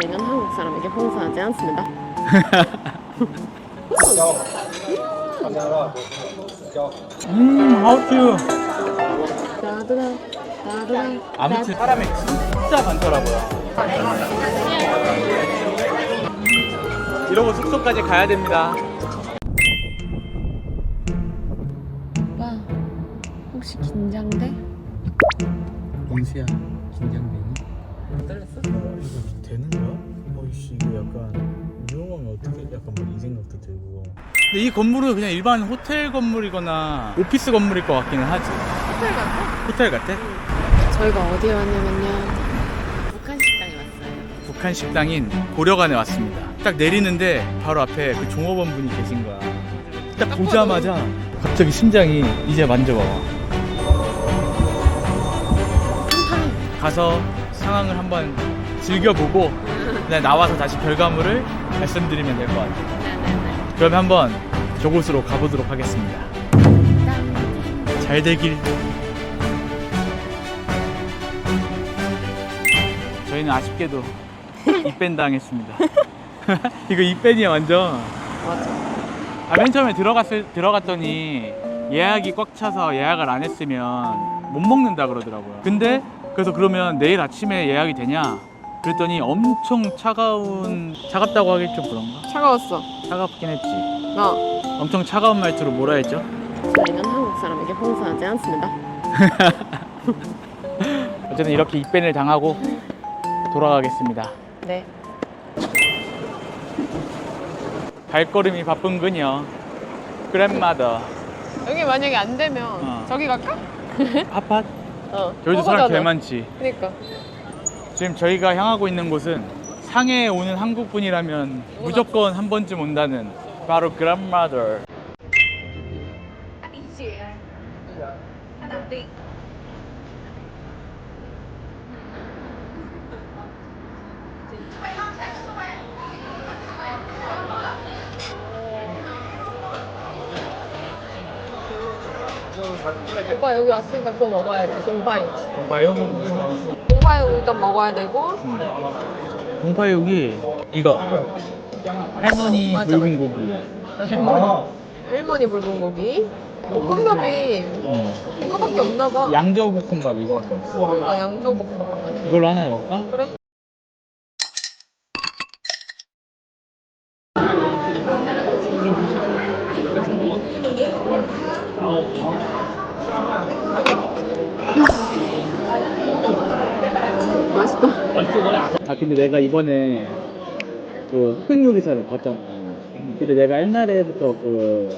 저희는 한국 사람에게 봉사하지 않습니다. 하우큐. 따드랑 따드랑. 아무튼 사람이 진짜 많더라고요. 이러고 숙소까지 가야 됩니다. 오빠 혹시 긴장돼? 민수야, 긴장되니? 떨렸어? 이거 되는 거야? 어이씨 이거 약간 위험하면 어떻게 약간 막 이 생각도 들고. 근데 이 건물은 그냥 일반 호텔 건물이거나 오피스 건물일 것 같기는 하지. 호텔 같아? 호텔 같아? 저희가 어디에 왔냐면요, 북한 식당에 왔어요. 북한 식당인 고려관에 왔습니다. 딱 내리는데 바로 앞에 그 종업원 분이 계신 거야. 딱 보자마자 갑자기 심장이 이제 만져봐. 가서 상황을 한번 즐겨보고 그냥 나와서 다시 결과물을 말씀드리면 될 것 같아요. 그럼 한번 저곳으로 가보도록 하겠습니다. 잘 되길. 저희는 아쉽게도 입밴 당했습니다. 이거 입밴이야 완전. 맞아. 맨 처음에 들어갔더니 예약이 꽉 차서 예약을 안 했으면 못 먹는다 그러더라고요. 근데 그래서 그러면 내일 아침에 예약이 되냐? 그랬더니 엄청 차갑다고 하기 좀 그런가? 차가웠어. 차갑긴 했지. 어. 엄청 차가운 말투로 뭐라 했죠? 저희는 한국 사람에게 봉사하지 않습니다. 어쨌든 이렇게 입밴을 당하고 돌아가겠습니다. 네. 발걸음이 바쁜 그녀 그랜마더. 여기 만약에 안 되면 저기 갈까? 핫팟? 어. 저희도 사람 저거잖아. 개 많지. 그니까. 지금 저희가 향하고 있는 곳은 상해에 오는 한국 분이라면 무조건 한 번쯤 온다는 바로 그랜마더. 오빠 여기 왔으니까 그거 먹어야 돼. 동파육. 동파육? 동파육 일단 먹어야 되고. 동파육이 이거 할머니 맞아, 붉은 고기. 할머니 붉은 고기. 볶음밥이 그거밖에 없나 봐. 양조볶음밥 이거. 아, 양조볶음밥. 이걸로 하나 먹을까? 그래? 맛있다. 아 근데 내가 이번에 그 흑요리사를 봤잖아. 근데 내가 옛날에부터 그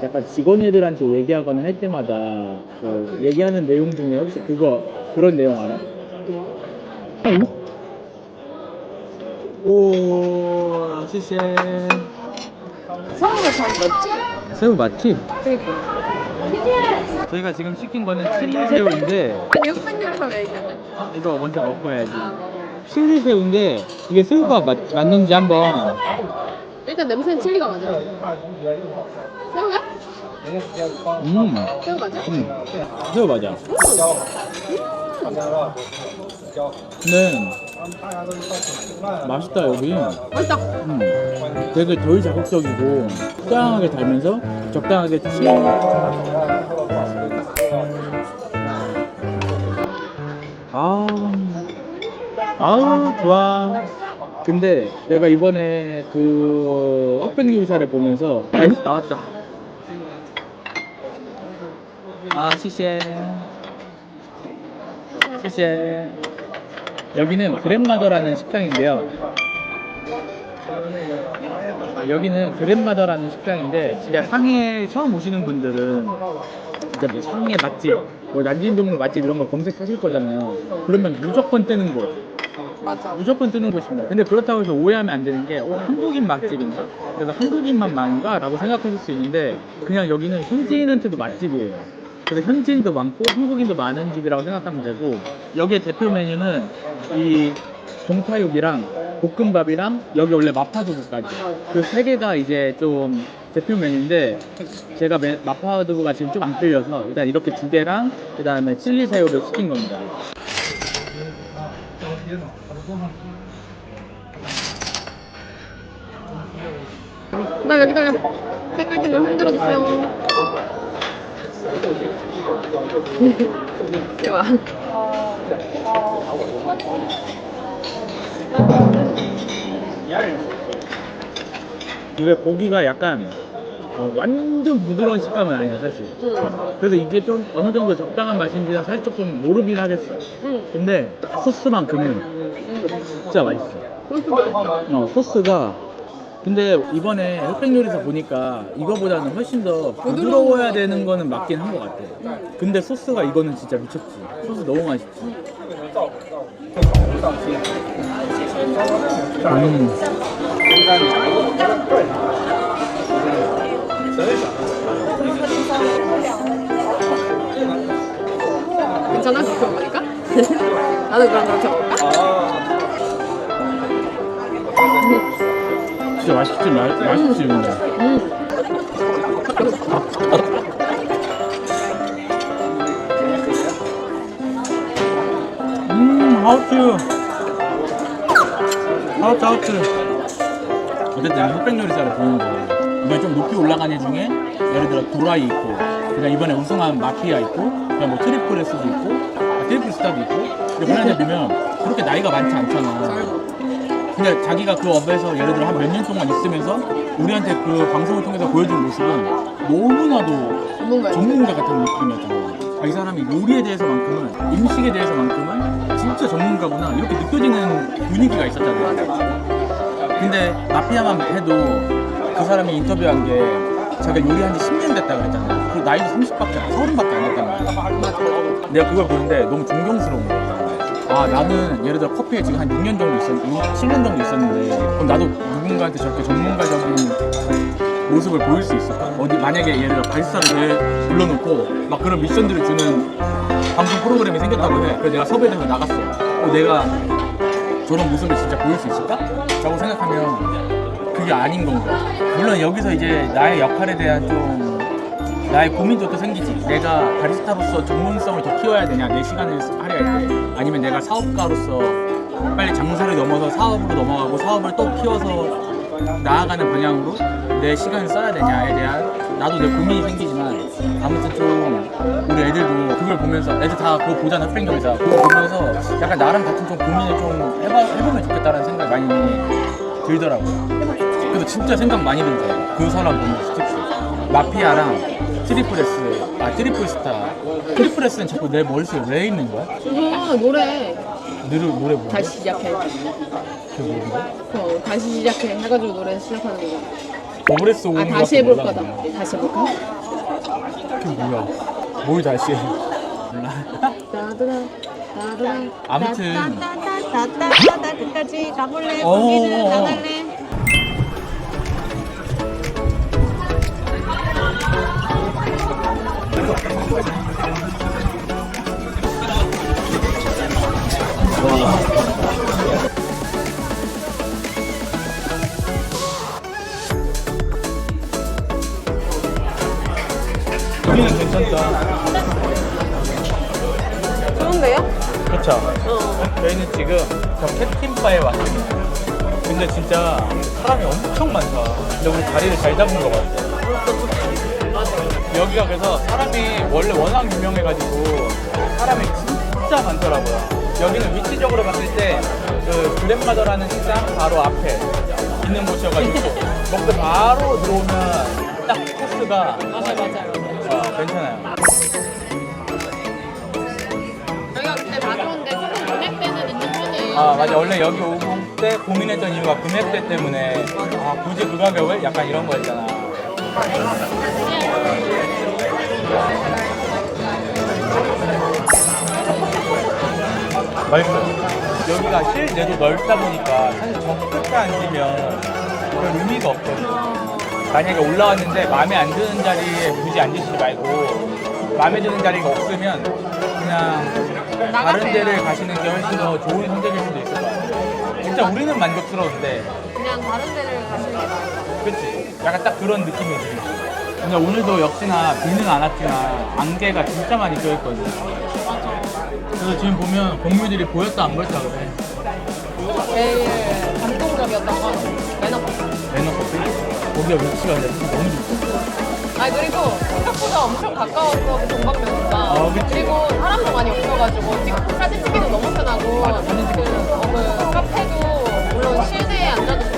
약간 직원애들한테 얘기하거나 할 때마다 그 얘기하는 내용 중에 혹시 그런 내용 알아? 오, 시시. 서울에 잘 먹지? 새우 맞지? 그니까. 저희가 지금 시킨 거는 칠리 새우인데 아니, 흑백요리사 왜 얘기하네? 이거 먼저 먹고 해야지. 칠리 새우인데 이게 새우가 맞는지 한번. 일단 냄새는 칠리가 맞아. 새우야? 새우 맞아? 새우 맞아. 근데 맛있다 여기. 맛있다. 되게 덜 자극적이고 적당하게 달면서 적당하게 좋아. 근데 내가 이번에 그 흑백요리사를 보면서 나왔다. 시시해. 시시해. 여기는 그랜마더라는 식당인데요. 여기는 그랜마더라는 식당인데 진짜 상해 처음 오시는 분들은 진짜 뭐 상해 맛집, 뭐 난징동물 맛집 이런 거 검색하실 거잖아요. 그러면 무조건 뜨는 곳. 맞아. 무조건 뜨는 곳입니다. 근데 그렇다고 해서 오해하면 안 되는 게 한국인 맛집인가? 그래서 한국인만 많은가? 라고 생각하실 수 있는데 그냥 여기는 현지인한테도 맛집이에요. 그래서 현지인도 많고 한국인도 많은 집이라고 생각하면 되고 여기의 대표 메뉴는 이 동파육이랑 볶음밥이랑 여기 원래 마파두부까지 그 세 개가 이제 좀 대표 메뉴인데 제가 마파두부가 지금 좀 안 끌려서 일단 이렇게 두 개랑 그 다음에 칠리 새우를 시킨 겁니다. 기다려 기다려. 생각이 좀 힘들었어요. 좋아. 이게 고기가 약간 완전 부드러운 식감은 아니야 사실. 그래서 이게 좀 어느 정도 적당한 맛인지 살짝 좀 모르긴 하겠어. 근데 소스만큼은 진짜 맛있어. 소스가 근데 이번에 흑백 요리사 보니까 이거보다는 훨씬 더 부드러워야 되는 거는 맞긴 한 것 같아. 근데 소스가 이거는 진짜 미쳤지. 소스 너무 맛있지. 괜찮아? 그렇게 먹으니까? 나도 그럼 그렇게 먹을까? 진짜 맛있지, 맛있지, 근데. 하우츠. 어쨌든 흑백 요리사를 보는데 이번에 좀 높이 올라간 애 중에 예를 들어 구라이 있고, 그다음 이번에 우승한 마피아 있고, 그다음 뭐 트리플 S도 있고, 트리플 스타도 있고. 근데 그런 애들 보면 그렇게 나이가 많지 않잖아. 근데 자기가 그 업에서 예를 들어 한 몇 년 동안 있으면서 우리한테 그 방송을 통해서 보여준 모습은 너무나도 전문가 같은 느낌이었잖아. 이 사람이 요리에 대해서만큼은, 음식에 대해서만큼은 진짜 전문가구나 이렇게 느껴지는 분위기가 있었잖아. 근데 마피아만 해도 그 사람이 인터뷰한 게 자기가 요리한 지 10년 됐다 그랬잖아. 그리고 나이도 30밖에 안 됐단 말이야. 내가 그걸 보는데 너무 존경스러운 거야. 아, 나는 예를 들어 커피에 지금 한 6년 정도 7년 정도 있었는데 그럼 나도 누군가한테 저렇게 전문가적인 모습을 보일 수 있을까? 만약에 예를 들어 바리스타를 불러놓고 막 그런 미션들을 주는 방송 프로그램이 생겼다고 해. 그래서 내가 섭외돼서 나갔어. 내가 저런 모습을 진짜 보일 수 있을까? 라고 생각하면 그게 아닌 건가. 물론 여기서 이제 나의 역할에 대한 좀 나의 고민도 또 생기지. 내가 바리스타로서 전문성을 더 키워야 되냐, 내 시간을 할애할 때, 아니면 내가 사업가로서 빨리 장사를 넘어서 사업으로 넘어가고 사업을 또 키워서 나아가는 방향으로 내 시간을 써야 되냐에 대한 나도 내 고민이 생기지만, 아무튼 좀 우리 애들도 그걸 보면서, 애들 다 그거 보잖아, 흑백 요리사. 그거 보면서 약간 나랑 같은 좀 고민을 좀 해보면 좋겠다라는 생각이 많이 들더라고요. 그래서 진짜 생각 많이 들죠. 그 사람 보면서 특히 마피아랑 트리플 S, 트리플 스타. 트리플 S는 자꾸 내 머릿속에 왜 있는 거야? 노래 노래 뭐야? 다시 시작해. 그게 뭔데? 다시 시작해 해가지고 노래 시작하는 거. 더블S 오는 거 다시 해볼 거다. 다시 해볼까? 그게 뭐야? 뭘 다시 해? 몰라. 아무튼 끝까지 가볼래? 어, 거기는 어, 어. 나갈래? 여기는 괜찮다. 좋은데요? 그쵸? 저희는 지금 저 캣틴바에 왔습니다. 근데 진짜 사람이 엄청 많다. 근데 우리 자리를 잘 잡은 것 같아. 여기가 그래서 사람이 원래 워낙 유명해가지고 사람이 진짜 많더라고요. 여기는 위치적으로 봤을 때 그 그랜마더라는 식당 바로 앞에 있는 곳이어가지고 먹고 바로 들어오면 딱 코스가 맞아요. 괜찮아요. 저희가 그때 가져온데 조금 금액 때는 있는 편이에요. 아 맞아, 원래 여기 오고 때 고민했던 이유가 금액대 때문에 굳이 그 가격을 약간 이런 거였잖아. 맛있어. 여기가 실내도 넓다 보니까 사실 저 끝에 앉으면 별 의미가 없거든. 만약에 올라왔는데 마음에 안 드는 자리에 굳이 앉으시지 말고, 마음에 드는 자리가 없으면 그냥 다른 데를 가시는 게 훨씬 더 좋은 선택일 수도 있을 것 같아요. 진짜 우리는 만족스러운데 그냥 다른 데를 가시는 게 나아요. 그치? 약간 딱 그런 느낌이지. 근데 오늘도 역시나 비는 안 왔지만 안개가 진짜 많이 껴있거든. 그래서 지금 보면 공유들이 보였다 안 보였다 그래. 제일 감동적이었던 건 매너커피. 매너커피? 여기가 위치가 근데 너무 좋다. 아 그리고 생각보다 엄청 가까웠어 그 동방명수가. 아, 그치. 그리고 사람도 많이 없어가지고 사진 찍기도 너무 편하고. 맞아, 사진 찍기 그 카페도 물론 실내에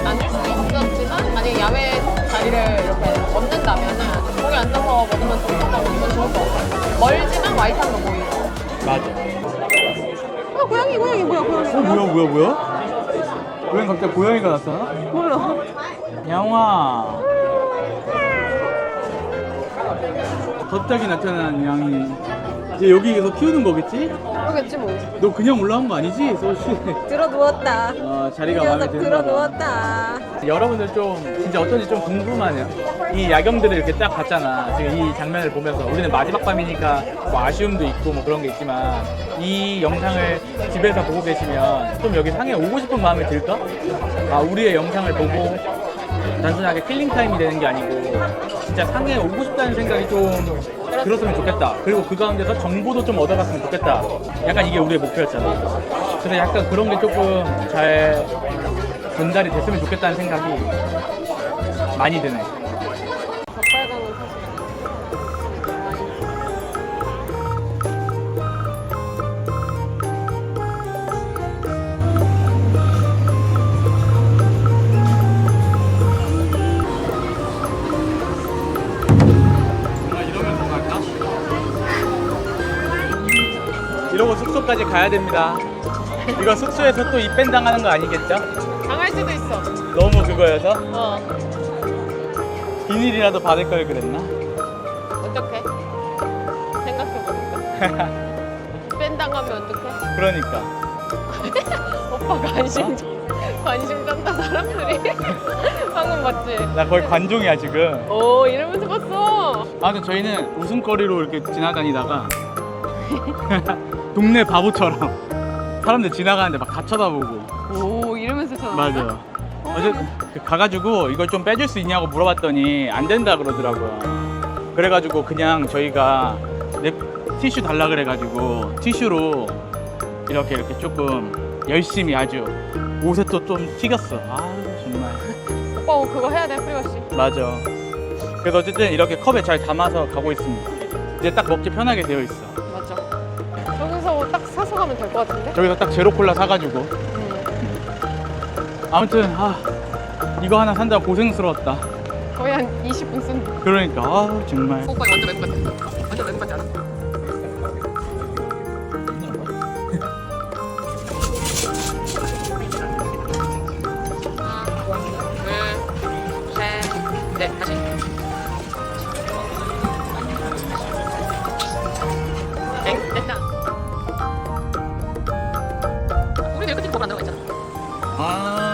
앉을 수 있었지만 만약에 야외 자리를 이렇게 얻는다면은 거기 앉아서 먹으면 좀 좋은 것 같아요. 멀지만 와이탄도 보이고. 맞아. 고양이 뭐야 뭐야? 왜 갑자기 고양이가 나타나? 몰라. 양아. 갑자기 나타난 양이. 이제 여기에서 키우는 거겠지? 모르겠지 뭐. 너 그냥 올라온 거 아니지? 소시. 들어 누웠다. 자리가 마음에 드는가 봐. 누웠다. 여러분들 좀 진짜 어떤지 좀 궁금하네요. 이 야경들을 이렇게 딱 봤잖아. 지금 이 장면을 보면서 우리는 마지막 밤이니까 뭐 아쉬움도 있고 뭐 그런 게 있지만 이 영상을 집에서 보고 계시면 좀 여기 상해 오고 싶은 마음이 들까? 아, 우리의 영상을 보고 단순하게 킬링 타임이 되는 게 아니고 진짜 상해 오고 싶다는 생각이 좀 들었으면 좋겠다. 그리고 그 가운데서 정보도 좀 얻어갔으면 좋겠다. 약간 이게 우리의 목표였잖아. 그래서 약간 그런 게 조금 잘 전달이 됐으면 좋겠다는 생각이 많이 드네. 젓갈강은 사실. 정말 이러면서 갈까? 이러고 숙소까지 가야 됩니다. 이거 숙소에서 또 입밴 당하는 거 아니겠죠? 당할 수도 있어. 너무 그거여서 어. 비닐이라도 받을 걸 그랬나? 어떡해? 생각해보니까. 뺀 당하면 어떡해? 그러니까 오빠 관심 쩐다 사람들이. 방금 봤지? 나 거의 관종이야 지금. 오 이러면서 봤어. 아무튼 저희는 웃음거리로 이렇게 지나다니다가 동네 바보처럼 사람들 지나가는데 막 다 쳐다보고. 오 이러면서 저. 맞아. 어제 가가지고 이걸 좀 빼줄 수 있냐고 물어봤더니 안 된다 그러더라고요. 그래가지고 그냥 저희가 티슈 달라 그래가지고 티슈로 이렇게 조금 열심히 아주 옷에 또 좀 튀겼어. 아 정말. 오빠 그거 해야 돼 프리워시. 맞아. 그래서 어쨌든 이렇게 컵에 잘 담아서 가고 있습니다. 이제 딱 먹기 편하게 되어 있어. 맞아. 저기서 딱 사서 가면 될 것 같은데? 저기서 딱 제로 콜라 사가지고. 아무튼 이거 하나 산다고 고생스러웠다. 거의 한 20분 쓴. 그러니까 정말. 오빠 완전 맹 같아. 완전 맹 같지 않아? 네, 다시. 네, 됐다. 우리 왜 끝에 뭐가 안 들어가 있잖아. 아